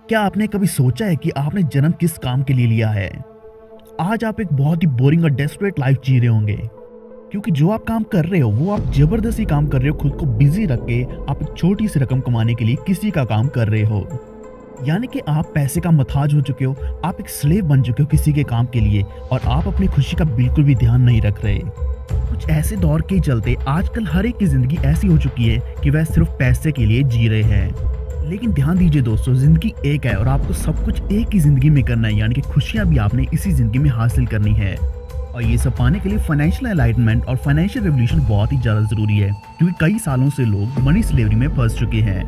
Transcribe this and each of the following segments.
क्या आपने कभी सोचा है कि आपने जन्म किस काम के लिए लिया है? आज आप एक बहुत ही बोरिंग और डेस्परेट लाइफ जी रहे होंगे, क्योंकि जो आप काम कर रहे हो वो आप जबरदस्ती काम कर रहे हो। खुद को बिजी रख के आप एक छोटी सी रकम कमाने के लिए किसी का काम कर रहे हो। यानी कि आप पैसे का मथाज हो चुके हो, आप एक स्लेव बन चुके हो किसी के काम के लिए, और आप अपनी खुशी का बिल्कुल भी ध्यान नहीं रख रहे। कुछ ऐसे दौर के चलते आजकल हर एक की जिंदगी ऐसी हो चुकी है कि वह सिर्फ पैसे के लिए जी रहे हैं। लेकिन ध्यान दीजिए दोस्तों, जिंदगी एक है और आपको सब कुछ एक ही जिंदगी में करना है, यानी कि खुशियां भी आपने इसी जिंदगी में हासिल करनी है। और ये सब पाने के लिए फाइनेंशियल एनलाइटमेंट और फाइनेंशियल रेवोल्यूशन बहुत ही ज्यादा जरूरी है, क्योंकि कई सालों से लोग मनी स्लेवरी में फंस चुके हैं।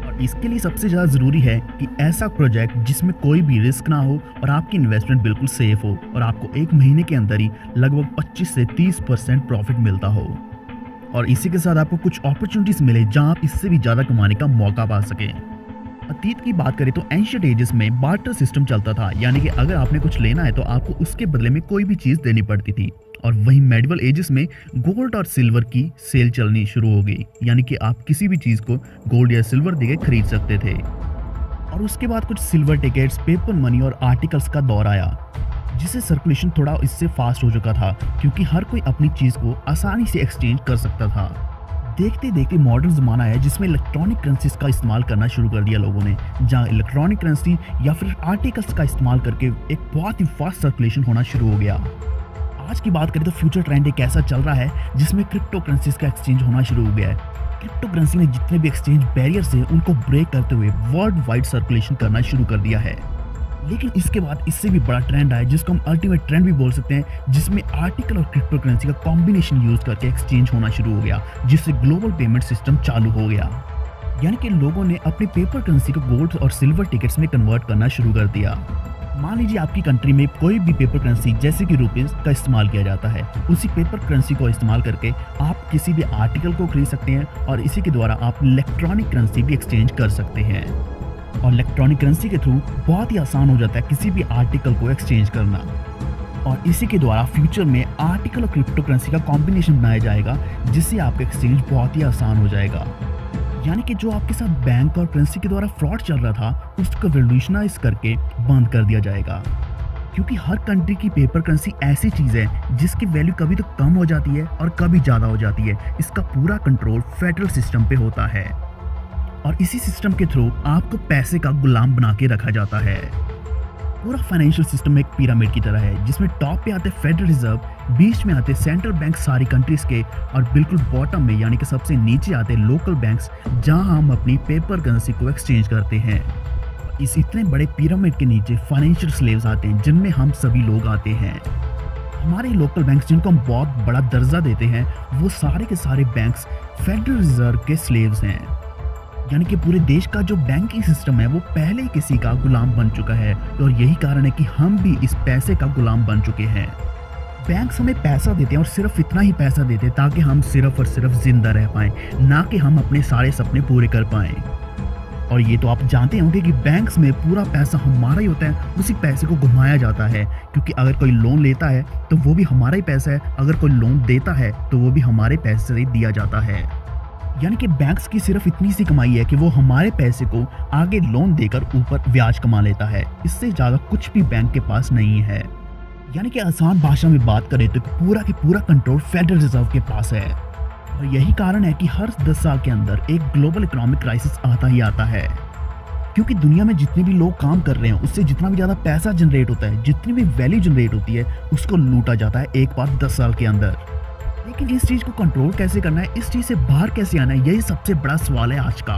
और इसके लिए सबसे ज्यादा जरूरी है कि ऐसा प्रोजेक्ट जिसमें कोई भी रिस्क ना हो और आपकी इन्वेस्टमेंट बिल्कुल सेफ हो और आपको एक महीने के अंदर ही लगभग 25 से 30% प्रॉफिट मिलता हो। और इसी के साथ आपको कुछ अपॉर्चुनिटीज मिले जहां आप इससे भी ज्यादा कमाने का मौका पा सकें। अतीत की बात करें तो एंशिएंट एजेस में बार्टर सिस्टम चलता था, यानी कि अगर आपने कुछ लेना है तो आपको उसके बदले में कोई भी चीज देनी पड़ती थी। और वहीं मेडिवल एजेस में गोल्ड और सिल्वर की सेल चलनी शुरू हो गई, यानी कि आप किसी भी चीज को गोल्ड या सिल्वर देके खरीद सकते थे। और उसके बाद कुछ सिल्वर टिकट्स, पेपर मनी और आर्टिकल्स का दौर आया, जिससे सर्कुलेशन थोड़ा इससे फास्ट हो चुका था, क्योंकि हर कोई अपनी चीज को आसानी से एक्सचेंज कर सकता था। देखते देखते मॉडर्न ज़माना है जिसमें इलेक्ट्रॉनिक करेंसीज का इस्तेमाल करना शुरू कर दिया लोगों ने, जहां इलेक्ट्रॉनिक करेंसी या फिर आर्टिकल्स का इस्तेमाल करके एक बहुत ही फास्ट सर्कुलेशन होना शुरू हो गया। आज की बात करें तो फ्यूचर ट्रेंड एक ऐसा चल रहा है जिसमें क्रिप्टो करेंसीज का एक्सचेंज होना शुरू हो गया है। क्रिप्टो करेंसी ने जितने भी एक्सचेंज बैरियर्स हैं उनको ब्रेक करते हुए वर्ल्ड वाइड सर्कुलेशन करना शुरू कर दिया है। लेकिन इसके बाद इससे भी बड़ा ट्रेंड आया, जिसको हम अल्टीमेट ट्रेंड भी बोल सकते हैं, जिसमें आर्टिकल और क्रिप्टो करेंसी का कॉम्बिनेशन यूज करके एक्सचेंज होना शुरू हो गया, जिससे ग्लोबल पेमेंट सिस्टम चालू हो गया। यानी कि लोगों ने अपने पेपर करेंसी को गोल्ड और सिल्वर टिकट्स में कन्वर्ट करना शुरू कर दिया। मान लीजिए आपकी कंट्री में कोई भी पेपर करेंसी जैसे कि रुपीज का इस्तेमाल किया जाता है, उसी पेपर करेंसी को इस्तेमाल करके आप किसी भी आर्टिकल को खरीद सकते हैं और इसी के द्वारा आप इलेक्ट्रॉनिक करेंसी भी एक्सचेंज कर सकते हैं। और इलेक्ट्रॉनिक करेंसी के थ्रू बहुत ही आसान हो जाता है किसी भी आर्टिकल को एक्सचेंज करना। और इसी के द्वारा फ्यूचर में आर्टिकल और क्रिप्टो करेंसी का कॉम्बिनेशन बनाया जाएगा, जिससे आपका एक्सचेंज बहुत ही आसान हो जाएगा। यानी कि जो आपके साथ बैंक और करेंसी के द्वारा फ्रॉड चल रहा था, उसको रिवॉल्यूशनाइज करके बंद कर दिया जाएगा। क्योंकि हर कंट्री की पेपर करेंसी ऐसी चीज़ है जिसकी वैल्यू कभी तो कम हो जाती है और कभी ज़्यादा हो जाती है। इसका पूरा कंट्रोल फेडरल सिस्टम पे होता है और इसी सिस्टम के थ्रू आपको पैसे का गुलाम बना के रखा जाता है। पूरा फाइनेंशियल सिस्टम एक पिरामिड की तरह है, जिसमें टॉप पे आते फेडरल रिजर्व, बीच में आते सेंट्रल बैंक सारी कंट्रीज के, और बिल्कुल बॉटम में यानी कि सबसे नीचे आते लोकल बैंक्स, जहां हम अपनी पेपर करेंसी को एक्सचेंज करते हैं। इस इतने बड़े पिरामिड के नीचे फाइनेंशियल स्लेव्स आते हैं, जिनमें हम सभी लोग आते हैं। हमारे लोकल बैंक्स, जिनको हम बहुत बड़ा दर्जा देते हैं, वो सारे के सारे बैंक्स फेडरल रिजर्व के स्लेव्स हैं। यानी कि पूरे देश का जो बैंकिंग सिस्टम है वो पहले ही किसी का गुलाम बन चुका है, और यही कारण है कि हम भी इस पैसे का गुलाम बन चुके हैं। बैंक हमें पैसा देते हैं और सिर्फ इतना ही पैसा देते हैं ताकि हम सिर्फ और सिर्फ जिंदा रह पाएं, ना कि हम अपने सारे सपने पूरे कर पाएं। और ये तो आप जानते होंगे कि बैंक्स में पूरा पैसा हमारा ही होता है, उसी पैसे को घुमाया जाता है, क्योंकि अगर कोई लोन लेता है तो वो भी हमारा ही पैसा है, अगर कोई लोन देता है तो वो भी हमारे पैसे से ही दिया जाता है। यानी कि बैंक्स की सिर्फ इतनी सी कमाई है कि वो हमारे पैसे को आगे लोन देकर ऊपर ब्याज कमा लेता है। इससे ज़्यादा कुछ भी बैंक के पास नहीं है। यानी कि आसान भाषा में बात करें तो पूरा के पूरा कंट्रोल फेडरल रिजर्व के पास है। और यही कारण है कि हर 10 साल के अंदर एक ग्लोबल इकोनॉमिक क्राइसिस आता ही आता है, क्योंकि दुनिया में जितने भी लोग काम कर रहे हैं उससे जितना भी ज़्यादा पैसा जनरेट होता है, जितनी भी वैल्यू जनरेट होती है, उसको लूटा जाता है एक बार 10 साल के अंदर। लेकिन इस चीज़ को कंट्रोल कैसे करना है, इस चीज़ से बाहर कैसे आना है, यही सबसे बड़ा सवाल है आज का।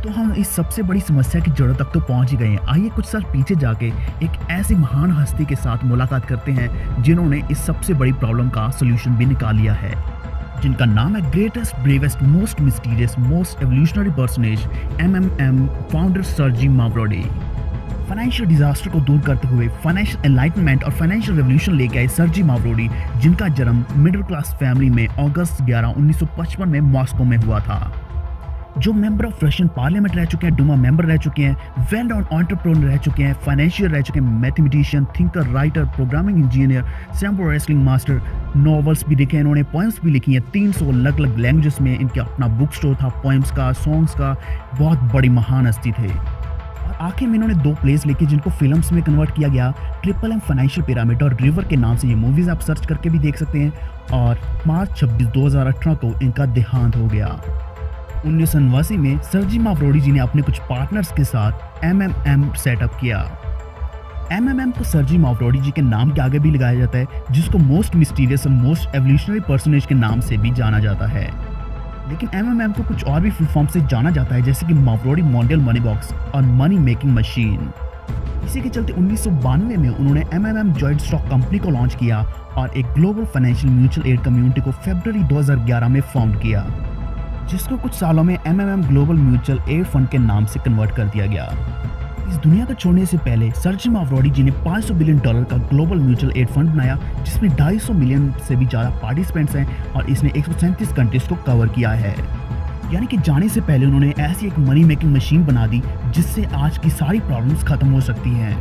तो हम इस सबसे बड़ी समस्या की जड़ तक तो पहुंच ही गए हैं। आइए कुछ साल पीछे जाके एक ऐसी महान हस्ती के साथ मुलाकात करते हैं जिन्होंने इस सबसे बड़ी प्रॉब्लम का सोल्यूशन भी निकाल लिया है, जिनका नाम है greatest, bravest, most mysterious, most evolutionary personage, MMM founder sir Jim Mavrodi. Financial disaster को दूर करते हुए फाइनेंशियल एनलाइटमेंट और फाइनेंशियल रेवोल्यूशन लेके आए सर जिम मावरोडी, जिनका जन्म मिडिल क्लास फैमिली में अगस्त 11, 1955 में मॉस्को में हुआ था। जो मेंबर ऑफ रशियन पार्लियामेंट रह चुके हैं, डूमा मेंबर रह चुके हैं, वेल नोन एंटरप्रेन्योर रह चुके हैं, फाइनेंशियल रह चुके हैं, mathematician, thinker, writer, programming engineer, sambo wrestling master, novels भी लिखे हैं इन्होंने, पोएम्स भी लिखी हैं 300 अलग अलग लैंग्वेजेस में। इनका अपना बुक स्टोर था पोएम्स का, सॉन्ग्स का। बहुत बड़ी महान हस्ती थे। आखिर में इन्होंने 2 प्लेस लिखे जिनको फिल्म्स में कन्वर्ट किया गया, ट्रिपल एम फाइनेंशियल पिरामिड और रिवर के नाम से ये मूवीज आप सर्च करके भी देख सकते हैं। और मार्च 26, 2018 को इनका देहांत हो गया। 1989 में सर्जी मावरोडी जी ने अपने कुछ पार्टनर्स के साथ MMM सेटअप किया। MMM को सर्जी मावरोडी जी के नाम के आगे भी लगाया जाता है, जिसको मोस्ट मिस्टीरियस और मोस्ट एवोल्यूशनरी पर्सनेज के नाम से भी जाना जाता है। लेकिन MMM को कुछ और भी फुल फॉर्म से जाना जाता है, जैसे कि मावरोडी मॉन्डियल मनी बॉक्स और मनी मेकिंग मशीन। इसी के चलते 1992 में उन्होंने MMM जॉइंट स्टॉक कंपनी को लॉन्च किया और एक global financial mutual aid community को फरवरी 2011 में फाउंड किया, जिसको कुछ सालों में MMM global mutual aid fund के नाम से कन्वर्ट कर दिया गया। इस दुनिया को छोड़ने से पहले सर्जी मावरोडी जी ने $500 बिलियन का ग्लोबल म्यूचुअल एड फंड बनाया, जिसमें 250 मिलियन से भी ज़्यादा पार्टिसिपेंट्स हैं और इसने 137 कंट्रीज को कवर किया है। यानी कि जाने से पहले उन्होंने ऐसी एक मनी मेकिंग मशीन बना दी जिससे आज की सारी प्रॉब्लम्स खत्म हो सकती हैं,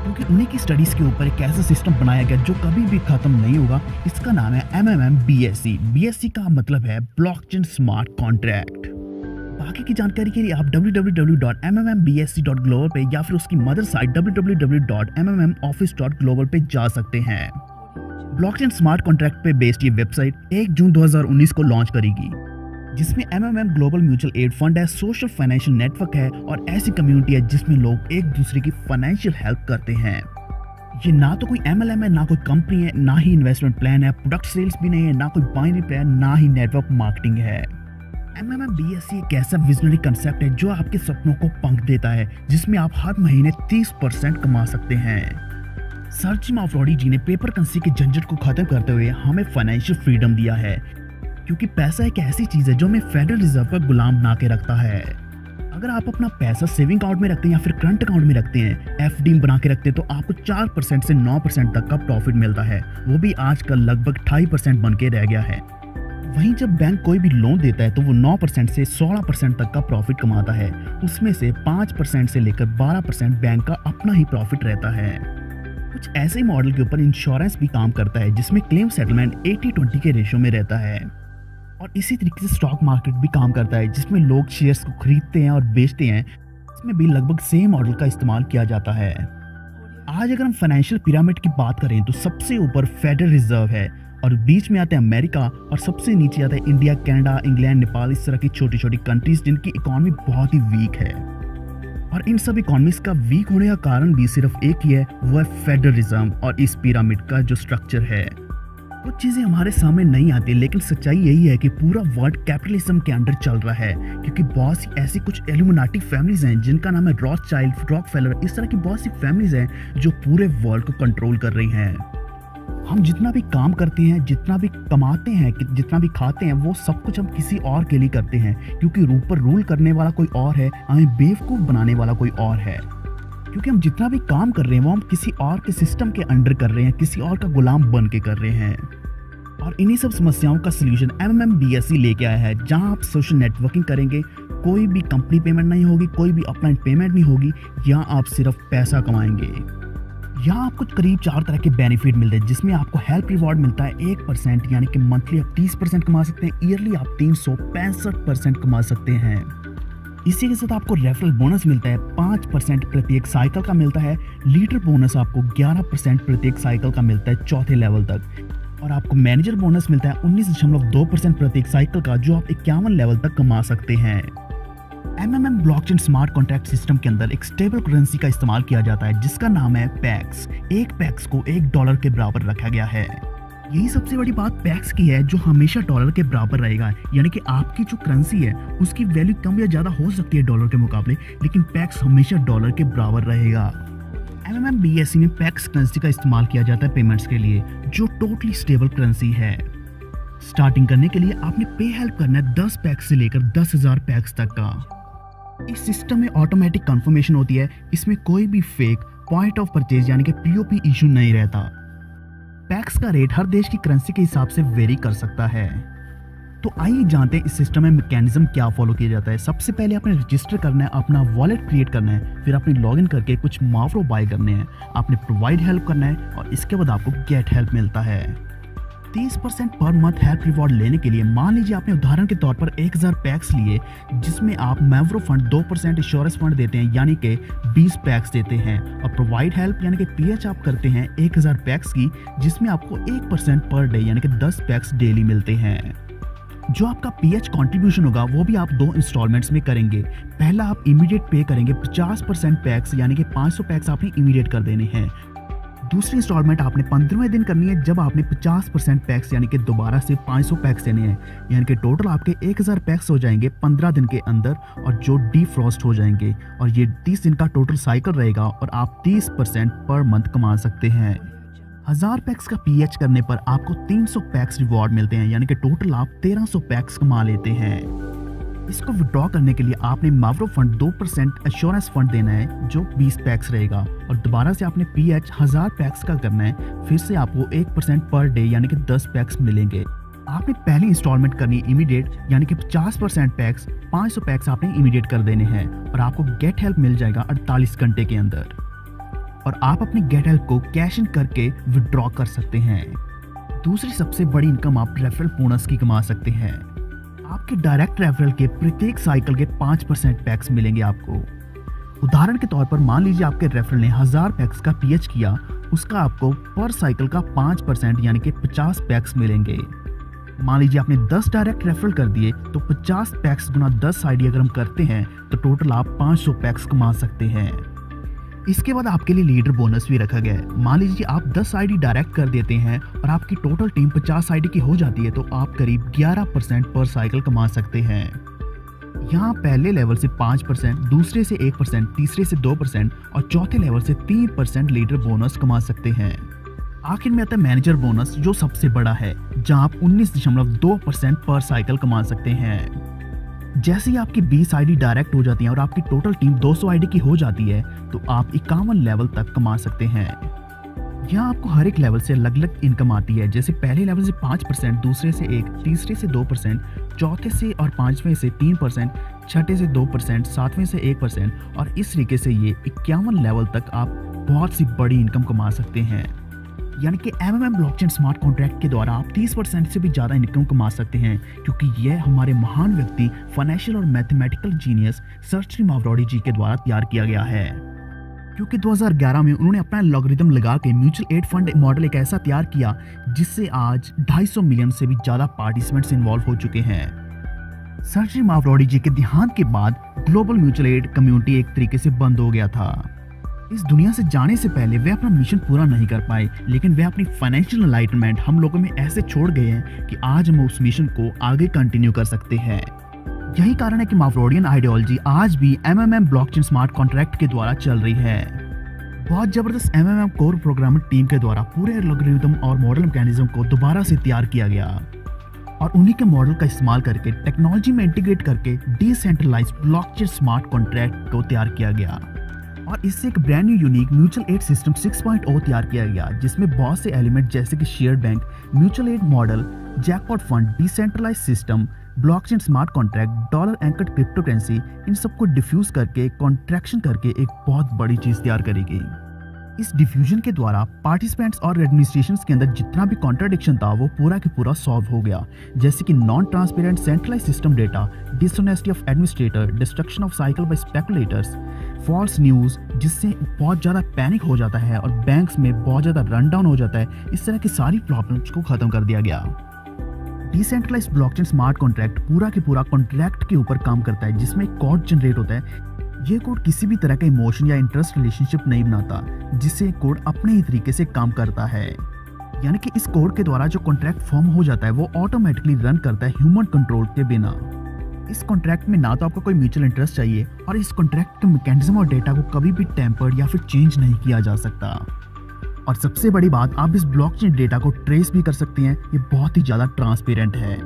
क्योंकि उन्हीं की स्टडीज़ के ऊपर एक ऐसा सिस्टम बनाया गया जो कभी भी खत्म नहीं होगा। इसका नाम है MMM BSC। BSC का मतलब है ब्लॉकचेन स्मार्ट कॉन्ट्रैक्ट। बाकी की जानकारी के लिए आप www.mmbsc.global पे या फिर उसकी मदर साइट www.mmoffice.global पे जा सकते हैं। ब्लॉकचेन स्मार्ट कॉन्ट्रैक्ट पे बेस्ड ये वेबसाइट 1 जून 2019 को लॉन्च करेगी, जिसमें MMM global mutual aid fund है, सोशल फाइनेंशियल नेटवर्क है और ऐसी कम्युनिटी है जिसमें लोग एक दूसरे की फाइनेंशियल हेल्प करते हैं। ये ना तो कोई MLM है, ना कोई कंपनी है, ना ही इन्वेस्टमेंट प्लान है, प्रोडक्ट सेल्स भी नहीं है, ना कोई बाइनरी प्लान, ना ही नेटवर्क मार्केटिंग है। MMM BSC एक ऐसा विजनरी कंसेप्ट है जो आपके सपनों को पंख देता है, जिसमें आप हर महीने 30% कमा सकते हैं। सर्जी मावरोडी जी ने पेपर करेंसी के झंझट को खत्म करते हुए हमें फाइनेंशियल फ्रीडम दिया है, क्योंकि पैसा एक ऐसी चीज है जो हमें फेडरल रिजर्व का गुलाम बना के रखता है। अगर आप अपना पैसा सेविंग अकाउंट में रखते हैं या फिर करंट अकाउंट में रखते हैं, FD बना के रखते हैं, तो आपको 4% से 9% तक का प्रॉफिट मिलता है, वो भी आजकल लगभग 2.5% बन के रह गया है। वहीं जब बैंक कोई भी लोन देता है तो वो 9% से 16% तक का प्रॉफिट कमाता है, उसमें से 5% से लेकर 12% बैंक का अपना ही प्रॉफिट रहता है। कुछ ऐसे मॉडल के ऊपर इंश्योरेंस भी काम करता है, जिसमें क्लेम सेटलमेंट 80-20 के रेशियो में रहता है। और इसी तरीके से स्टॉक मार्केट भी काम करता है, जिसमें लोग शेयर्स को खरीदते हैं और बेचते हैं, इसमें भी लगभग सेम मॉडल का इस्तेमाल किया जाता है। आज अगर हम फाइनेंशियल पिरामिड की बात करें तो सबसे ऊपर फेडरल रिजर्व है और बीच में आते हैं अमेरिका और सबसे नीचे आता है इंडिया, कनाडा, इंग्लैंड, नेपाल, इस तरह की छोटी छोटी कंट्रीज जिनकी इकोनॉमी बहुत ही वीक है। और इन सब इकोनॉमीज का वीक होने का कारण भी सिर्फ एक ही है, वो है फेडरलिज्म और इस पिरामिड का जो स्ट्रक्चर है। कुछ चीजें हमारे सामने नहीं आती, लेकिन सच्चाई यही है कि पूरा वर्ल्ड कैपिटलिज्म के अंडर चल रहा है, क्योंकि बहुत सी ऐसी कुछ इल्यूमिनाटी फैमिलीज हैं जिनका नाम है रॉथस्चाइल्ड, रॉकफेलर, इस तरह की बहुत सी फैमिलीज हैं जो पूरे वर्ल्ड को कंट्रोल कर रही हैं। हम जितना भी काम करते हैं, जितना भी कमाते हैं, जितना भी खाते हैं, वो सब कुछ हम किसी और के लिए करते हैं, क्योंकि ऊपर रूल करने वाला कोई और है, हमें बेवकूफ़ बनाने वाला कोई और है। क्योंकि हम जितना भी काम कर रहे हैं वो हम किसी और के सिस्टम के अंडर कर रहे हैं, किसी और का गुलाम बन के कर रहे हैं। और इन्हीं सब समस्याओं का सलूशन MMM BSC लेके आया है, जहां आप सोशल नेटवर्किंग करेंगे, कोई भी कंपनी पेमेंट नहीं होगी, कोई भी अपलाइन पेमेंट नहीं होगी, यहाँ आप सिर्फ पैसा कमाएंगे। यहाँ आपको करीब 4 तरह के बेनिफिट मिलते हैं, जिसमें आपको हेल्प रिवॉर्ड मिलता है 1%, यानी कि मंथली आप 30% कमा सकते हैं, ईयरली आप 365% कमा सकते हैं। इसी के साथ आपको रेफरल बोनस मिलता है 5% प्रत्येक साइकिल का मिलता है, लीडर बोनस आपको 11% प्रत्येक साइकिल का मिलता है 4थे लेवल तक, और आपको मैनेजर बोनस मिलता है 19.2% प्रत्येक साइकिल का, जो आप 51 लेवल तक कमा सकते हैं। MMM blockchain smart contract system के अंदर एक स्टेबल करेंसी का इस्तेमाल किया जाता है, जिसका नाम है पैक्स। एक पैक्स को $1 के बराबर रखा गया है। यही सबसे बड़ी बात पैक्स की है, जो हमेशा डॉलर के बराबर रहेगा, यानी कि आपकी जो करेंसी है उसकी वैल्यू कम या ज्यादा हो सकती है डॉलर के मुकाबले, लेकिन पैक्स हमेशा डॉलर के बराबर रहेगा। MMM BSC में पैक्स करेंसी का इस्तेमाल किया जाता है पेमेंट्स के लिए, जो टोटली स्टेबल करेंसी है। स्टार्टिंग करने के लिए आपने पे हेल्प करना है 10 पैक्स से लेकर 10,000 पैक्स तक का। इस सिस्टम में ऑटोमेटिक कंफर्मेशन होती है, इसमें कोई भी फेक पॉइंट ऑफ परचेज यानी कि POP इशू नहीं रहता। पैक्स का रेट हर देश की करेंसी के हिसाब से वेरी कर सकता है। तो आइए जानते हैं इस सिस्टम में मैकेनिज्म क्या फॉलो किया जाता है। सबसे पहले आपने रजिस्टर करना है, अपना वॉलेट क्रिएट करना है, फिर आपने लॉगिन करके कुछ मावरो बाय करने हैं, आपने प्रोवाइड हेल्प करना है और इसके बाद आपको गेट हेल्प मिलता है। 30% पर मंथ हेल्प रिवॉर्ड लेने के लिए मान लीजिए आपने उदाहरण के तौर पर 1000 पैक्स लिए, जिसमें आप मैवरो फंड 2% इंश्योरेंस फंड देते हैं यानी कि 20 पैक्स देते हैं, और प्रोवाइड हेल्प यानी कि पीएच आप करते हैं 1000 पैक्स की, जिसमें आपको 1% पर डे यानी कि 10 पैक्स डेली मिलते हैं। जो आपका पीएच कंट्रीब्यूशन होगा वो भी आप 2 इंस्टॉलमेंट्स में करेंगे। पहला आप इमीडिएट पे करेंगे 50% पैक्स यानी कि 500 पैक्स आपने इमीडिएट कर देने हैं। दूसरी इंस्टॉलमेंट आपने 15वें दिन करनी है, जब आपने 50% पैक्स यानी कि दोबारा से 500 पैक्स देने हैं, यानी कि टोटल आपके 1000 पैक्स हो जाएंगे 15 दिन के अंदर, और जो डीफ्रॉस्ट हो जाएंगे, और ये 30 दिन का टोटल साइकिल रहेगा और आप 30% पर मंथ कमा सकते हैं। 1000 पैक्स का पीएच करने पर आपको 300 पैक्स रिवॉर्ड मिलते हैं, यानी कि टोटल आप 1300 पैक्स कमा लेते हैं। इसको विड्रॉ करने के लिए आपने मैवरो फंड 2% एश्योरेंस फंड देना है जो 20 पैक्स रहेगा, और दोबारा से आपने पीएच 1000 पैक्स का करना है, फिर से आपको 1% पर डे यानी कि 10 पैक्स मिलेंगे। आपने पहली इंस्टॉलमेंट करनी इमीडिएट यानी कि 50% पैक्स, 500 पैक्स आपने इमीडिएट कर देने हैं, और आपको गेट हेल्प मिल जाएगा 48 घंटे के अंदर, और आप अपने गेट हेल्प को कैश इन करके विड्रॉ कर सकते हैं। दूसरी सबसे बड़ी इनकम आप रेफरल बोनस की कमा सकते हैं। आपके डायरेक्ट रेफरल के प्रत्येक साइकिल के 5% पैक्स मिलेंगे आपको। उदाहरण के तौर पर मान लीजिए आपके रेफरल ने 1000 पैक्स का पीएच किया, उसका आपको पर साइकिल का 5% यानी कि 50 पैक्स मिलेंगे। मान लीजिए आपने 10 डायरेक्ट रेफरल कर दिए, तो 50 पैक्स गुना 10 आईडी अगर हम करते हैं तो टोटल आप 500 पैक्स कमा सकते हैं। इसके बाद आपके लिए लीडर बोनस भी रखा गया है। मान लीजिए आप 10 आईडी डायरेक्ट कर देते हैं और आपकी टोटल टीम 50 आईडी की हो जाती है, तो आप करीब 11% पर साइकिल कमा सकते हैं। यहाँ पहले लेवल से 5%, दूसरे से 1%, तीसरे से 2% और चौथे लेवल से 3% लीडर बोनस कमा सकते हैं। आखिर में आता है मैनेजर बोनस, जो सबसे बड़ा है, जहाँ आप 19.2% पर साइकिल कमा सकते हैं। जैसे ही आपकी 20 आईडी डायरेक्ट हो जाती है और आपकी टोटल टीम 200 आईडी की हो जाती है, तो आप 51 लेवल तक कमा सकते हैं। यहाँ आपको हर एक लेवल से अलग अलग इनकम आती है, जैसे पहले लेवल से 5%, दूसरे से 1%, तीसरे से 2%, चौथे से और 5वें से 3%, छठे से 2%, 7वें से 1%, और इस तरीके से ये 51 लेवल तक आप बहुत सी बड़ी इनकम कमा सकते हैं। यानी कि एमएमएम ब्लॉकचेन स्मार्ट कॉन्ट्रैक्ट के द्वारा आप 30% से भी ज़्यादा इनकम कमा सकते हैं, क्योंकि यह हमारे महान व्यक्ति फाइनेंशियल और मैथमेटिकल जीनियस सर्ची मावरोडी जी के द्वारा तैयार किया गया है। क्योंकि 2011 में उन्होंने अपना लॉगरिथम लगा के म्यूचुअल एड फंड मॉडल एक ऐसा तैयार किया जिससे आज 250 मिलियन से भी ज़्यादा पार्टिसिपेंट्स इन्वॉल्व हो चुके हैं। सर्ची मावरोडी जी के देहांत के बाद ग्लोबल म्यूचुअल एड कम्युनिटी एक तरीके से बंद हो गया था। इस दुनिया से जाने से पहले वे अपना मिशन पूरा नहीं कर पाए, लेकिन वे अपनी फाइनेंशियल एनलाइटमेंट हम लोगों में ऐसे छोड़ गए हैं कि आज हम उस मिशन को आगे कंटिन्यू कर सकते हैं। यही कारण है कि मावरोडियन आइडियोलॉजी आज भी एमएमएम ब्लॉकचेन स्मार्ट कॉन्ट्रैक्ट के द्वारा चल रही है। बहुत जबरदस्त एमएमएम कोर प्रोग्रामिंग टीम के द्वारा पूरे एल्गोरिथम और मॉडल मैकेनिज्म को दोबारा से तैयार किया गया, और उन्हीं के मॉडल का इस्तेमाल करके टेक्नोलॉजी में इंटीग्रेट करके डिसेंट्रलाइज्ड ब्लॉकचेन स्मार्ट कॉन्ट्रैक्ट को तैयार किया गया, और इससे एक brand new unique mutual aid system 6.0 तैयार किया गया, जिसमें बहुत से एलिमेंट जैसे कि share bank, mutual aid model, jackpot fund, decentralize system, blockchain smart contract, dollar anchored crypto currency, इन सबको डिफ्यूज करके कॉन्ट्रैक्शन करके एक बहुत बड़ी चीज तैयार करी गई। इस डिफ्यूजन के द्वारा पार्टिसिपेंट्स और एडमिनिस्ट्रेशंस के अंदर जितना भी कॉन्ट्राडिक्शन था वो पूरा के पूरा सॉल्व हो गया, जैसे कि non transparent centralize system data, dishonesty of administrator, destruction of cycle by speculators, false news जिससे बहुत ज़्यादा पैनिक हो जाता है और बैंक्स में बहुत ज़्यादा रन डाउन हो जाता है। इस तरह की सारी प्रॉब्लम्स को ख़त्म कर दिया गया। डिसेंट्रलाइज्ड ब्लॉकचेन स्मार्ट कॉन्ट्रैक्ट पूरा के पूरा कॉन्ट्रैक्ट के ऊपर काम करता है, जिसमें कोड जनरेट होता है। ये कोड किसी भी तरह का इमोशन या इंटरेस्ट रिलेशनशिप नहीं बनाता, जिससे कोड अपने ही तरीके से काम करता है। यानी कि इस कोड के द्वारा जो कॉन्ट्रैक्ट फॉर्म हो जाता है वो ऑटोमेटिकली रन करता है ह्यूमन कंट्रोल के बिना। इस कॉन्ट्रैक्ट में ना तो आपको कोई म्यूचुअल इंटरेस्ट चाहिए, और इस कॉन्ट्रैक्ट के मैकेनिज्म और डेटा को कभी भी टेम्पर्ड या फिर चेंज नहीं किया जा सकता। और सबसे बड़ी बात, आप इस ब्लॉकचेन डेटा को ट्रेस भी कर सकते हैं। ये बहुत ही ज़्यादा ट्रांसपेरेंट है।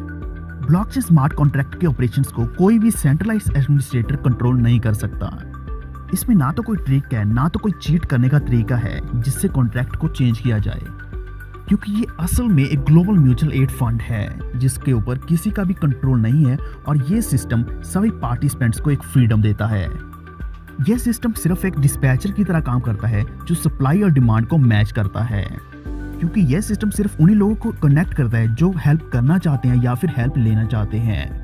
ब्लॉकचेन स्मार्ट कॉन्ट्रैक्ट के ऑपरेशंस को कोई भी सेंट्रलाइज्ड एडमिनिस्ट्रेटर कंट्रोल नहीं कर सकता। इसमें ना तो कोई ट्रिक है, ना तो कोई चीट करने का तरीका है जिससे कॉन्ट्रैक्ट को चेंज किया जाए, क्योंकि ये असल में एक ग्लोबल म्यूचुअल एड फंड है जिसके ऊपर किसी का भी कंट्रोल नहीं है, और ये सिस्टम सभी पार्टिसिपेंट्स को एक फ्रीडम देता है। यह सिस्टम सिर्फ एक डिस्पैचर की तरह काम करता है जो सप्लाई और डिमांड को मैच करता है। क्योंकि यह सिस्टम सिर्फ उन्हीं लोगों को कनेक्ट करता है जो हेल्प करना चाहते हैं या फिर हेल्प लेना चाहते हैं।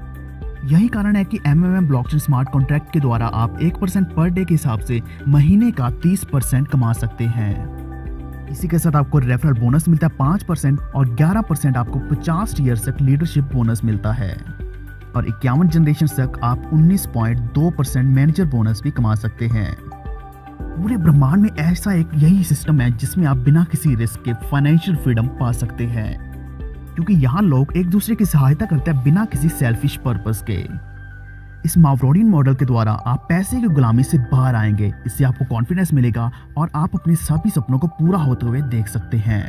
यही कारण है कि MMM ब्लॉकचेन स्मार्ट कॉन्ट्रैक्ट के द्वारा आप 1% पर डे के हिसाब से महीने का 30% कमा सकते हैं। इसी के साथ आपको रेफरल बोनस मिलता है 5% और 11% आपको 50 ईयर्स तक लीडरशिप बोनस मिलता है और 51 जनरेशन तक आप 19.2% मैनेजर बोनस भी कमा सकते हैं। पूरे ब्रह्मांड में ऐसा एक यही सिस्टम है जिसमें आप बिना किसी रिस्क के फाइनेंशियल फ्रीडम पा सकते हैं, क्योंकि यहाँ लोग एक दूसरे की सहायता करते हैं बिना किसी सेल्फिश पर्पस के। इस मावरोडियन मॉडल के द्वारा आप पैसे की गुलामी से बाहर आएंगे। इससे आपको कॉन्फिडेंस मिलेगा और आप अपने सभी सपनों को पूरा होते हुए देख सकते हैं,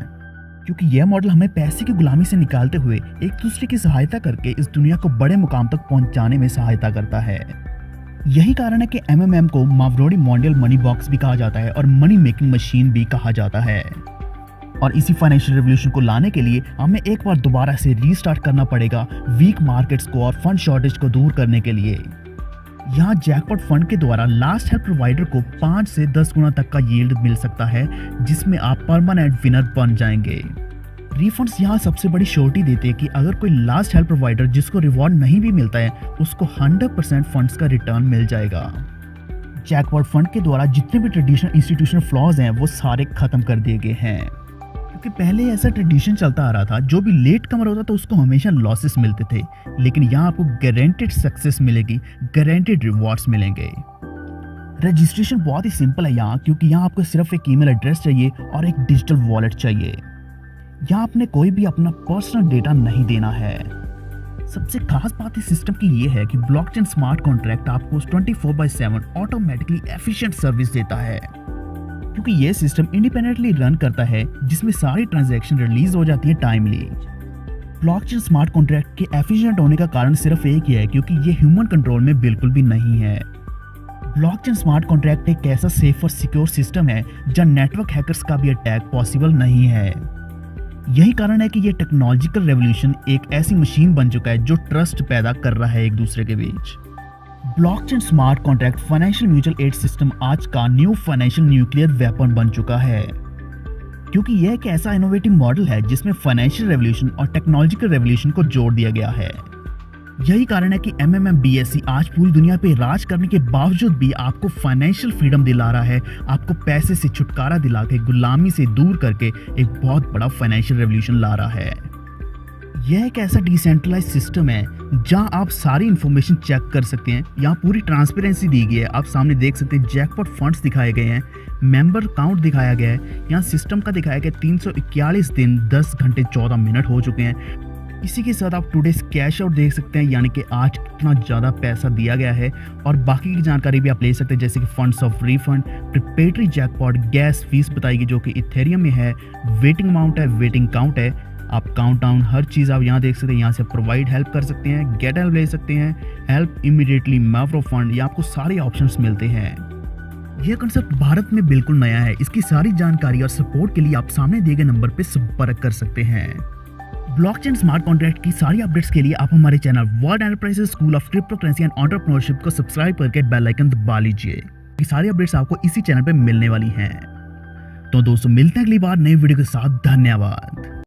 क्योंकि यह मॉडल हमें पैसे की गुलामी से निकालते हुए एक दूसरे की सहायता करके इस दुनिया को बड़े मुकाम तक पहुंचाने में सहायता करता है। यही कारण है कि MMM को मावरोडी मॉन्डियल मनी बॉक्स भी कहा जाता है और मनी मेकिंग मशीन भी कहा जाता है। और इसी फाइनेंशियल रेवोल्यूशन को लाने के लिए हमें एक बार दोबारा से रीस्टार्ट करना पड़ेगा वीक मार्केट्स को और फंड शॉर्टेज को दूर करने के लिए। यहाँ जैकपॉट फंड के द्वारा लास्ट हेल्प प्रोवाइडर को 5 से 10 गुना तक का यील्ड मिल सकता है, जिसमें आप परमानेंट विनर बन जाएंगे। रिफंड्स यहाँ सबसे बड़ी श्योरिटी देते हैं कि अगर कोई लास्ट हेल्प प्रोवाइडर जिसको रिवॉर्ड नहीं भी मिलता है उसको 100% फंड्स का रिटर्न मिल जाएगा। जैकपॉट फंड के द्वारा जितने भी ट्रेडिशनल इंस्टीट्यूशनल फ्लॉज हैं वो सारे खत्म कर दिए गए हैं, क्योंकि पहले ऐसा ट्रेडिशन चलता आ रहा था जो भी लेट कमर होता था उसको हमेशा लॉसेस मिलते थे, लेकिन यहाँ आपको गारंटेड सक्सेस मिलेगी, गारंटेड रिवॉर्ड्स मिलेंगे। रजिस्ट्रेशन बहुत ही सिंपल है यहाँ, क्योंकि यहाँ आपको सिर्फ एक ईमेल एड्रेस चाहिए और एक डिजिटल वॉलेट चाहिए। यहाँ आपने कोई भी अपना पर्सनल डेटा नहीं देना है। सबसे खास बात इस सिस्टम की ये है कि ब्लॉकचेन स्मार्ट कॉन्ट्रैक्ट आपको 24/7 ऑटोमेटिकली एफिशिएंट सर्विस देता है, क्योंकि ये सिस्टम इंडिपेंडेंटली रन करता है, जिसमें सारी ट्रांजैक्शन रिलीज हो जाती है टाइमली। ब्लॉकचेन स्मार्ट कॉन्ट्रैक्ट के एफिशिएंट होने का कारण सिर्फ एक ही है, क्योंकि ये ह्यूमन कंट्रोल में बिल्कुल भी नहीं है। ब्लॉकचेन स्मार्ट कॉन्ट्रैक्ट एक ऐसा सेफ और सिक्योर सिस्टम है जहां नेटवर्क हैकर्स का भी अटैक पॉसिबल नहीं है। यही कारण है कि ये टेक्नोलॉजिकल रेवोल्यूशन एक ऐसी मशीन बन चुका है जो ट्रस्ट पैदा कर रहा है एक दूसरे के बीच। Blockchain smart contract financial mutual aid system आज का न्यू फाइनेंशियल न्यूक्लियर वेपन बन चुका है, क्योंकि यह एक ऐसा इनोवेटिव मॉडल है जिसमें फाइनेंशियल रेवोल्यूशन और टेक्नोलॉजिकल रेवोल्यूशन को जोड़ दिया गया है। यही कारण है कि MMM BSC आज पूरी दुनिया पे राज करने के बावजूद भी आपको फाइनेंशियल फ्रीडम दिला रहा है, आपको पैसे से छुटकारा दिला के गुलामी से दूर करके एक बहुत बड़ा फाइनेंशियल रेवोल्यूशन ला रहा है। यह एक ऐसा डिसेंट्रलाइज सिस्टम है जहां आप सारी इंफॉर्मेशन चेक कर सकते हैं। यहाँ पूरी ट्रांसपेरेंसी दी गई है, आप सामने देख सकते हैं जैकपॉट फंड्स दिखाए गए हैं, मेंबर काउंट दिखाया गया है, यहाँ सिस्टम का दिखाया गया 341 दिन 10 घंटे 14 मिनट हो चुके हैं। इसी के साथ आप टुडेस कैश आउट देख सकते हैं, यानी कि आज कितना ज़्यादा पैसा दिया गया है, और बाकी की जानकारी भी आप ले सकते हैं, जैसे कि funds of refund, preparatory jackpot, gas fees बताएगी जो कि इथेरियम में है, वेटिंग अमाउंट है, वेटिंग काउंट है, आप काउंट डाउन हर चीज़ आप यहाँ देख सकते हैं। यहाँ से प्रोवाइड हेल्प कर सकते हैं, गेट हेल्प ले सकते हैं, हेल्प इमीडिएटली, मैवरो फंड, ये आपको सारे ऑप्शंस मिलते हैं। यह कंसेप्ट भारत में बिल्कुल नया है। इसकी सारी जानकारी और सपोर्ट के लिए आप सामने दिए गए नंबर पर संपर्क कर सकते हैं। ब्लॉकचेन स्मार्ट कॉन्ट्रैक्ट की सारी अपडेट्स के लिए आप हमारे channel world enterprises school of crypto currency and entrepreneurship को सब्सक्राइब करके बेल आइकन दबा लीजिए। ये सारी अपडेट्स आपको इसी चैनल पे मिलने वाली हैं। तो दोस्तों मिलते हैं अगली बार नई वीडियो के साथ। धन्यवाद।